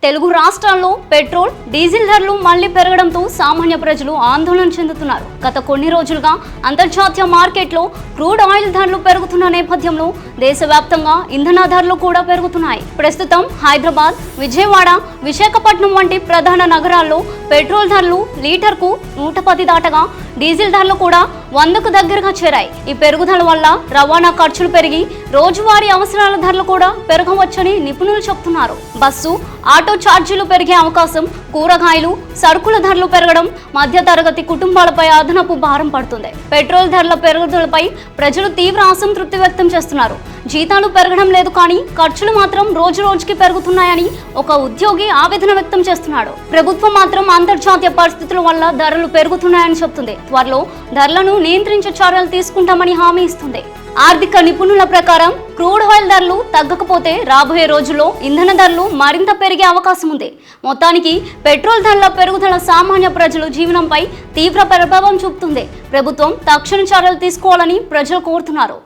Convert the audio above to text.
తెలుగు రాష్ట్రాల్లో petrol, diesel ధరలు మళ్లీ పెరగడంతో సామాన్య ప్రజలు ఆందోళన చెందుతున్నారు. గత కొన్ని రోజులుగా అంతర్జాతీయ మార్కెట్లో క్రూడ్ ఆయిల్ ధరలు పెరుగుతున్న నేపథ్యంలో దేశవ్యాప్తంగా ఇంధన ధరలు కూడా పెరుగుతున్నాయి. ప్రస్తుతం హైదరాబాద్, విజయవాడ, విశాఖపట్నం వంటి ప్రధాన నగరాల్లో పెట్రోల్ ధరలు లీటర్కు 110 దాటగా డీజిల్ ధరలు కూడా 100కు దగ్గరగా చేరాయి. ఈ పెరుగుదల వల్ల రవాణా ఖర్చులు పెరిగి రోజువారీ అవసరాల ధరలు కూడా పెరగవచ్చని నిపుణులు చెబుతున్నారు. బస్సు, ఆటో ఛార్జీలు పెరిగే అవకాశం, కూరగాయలు, సరుకుల ధరలు పెరగడం మధ్యతరగతి కుటుంబాలపై అదనపు భారం పడుతుంది. పెట్రోల్ ధరల పెరుగుదలపై ప్రజలు తీవ్ర అసంతృప్తి వ్యక్తం చేస్తున్నారు. జీతాలు పెరగడం లేదు కానీ ఖర్చులు మాత్రం రోజు రోజుకి పెరుగుతున్నాయని ఒక ఉద్యోగి ఆవేదన వ్యక్తం చేస్తున్నాడు. ప్రభుత్వం మాత్రం అంతర్జాతీయ పరిస్థితుల వల్ల ధరలు పెరుగుతున్నాయని చెబుతుంది. త్వరలో ధరలను నియంత్రించే చర్యలు తీసుకుంటామని హామీ ఇస్తుంది. ఆర్థిక నిపుణుల ప్రకారం క్రూడ్ ఆయిల్ ధరలు తగ్గకపోతే రాబోయే రోజుల్లో ఇంధన ధరలు మరింత పెరిగే అవకాశం ఉంది. మొత్తానికి పెట్రోల్ ధరల పెరుగుదల సామాన్య ప్రజల జీవనంపై తీవ్ర ప్రభావం చూపుతుంది. ప్రభుత్వం తక్షణ చర్యలు తీసుకోవాలని ప్రజలు కోరుతున్నారు.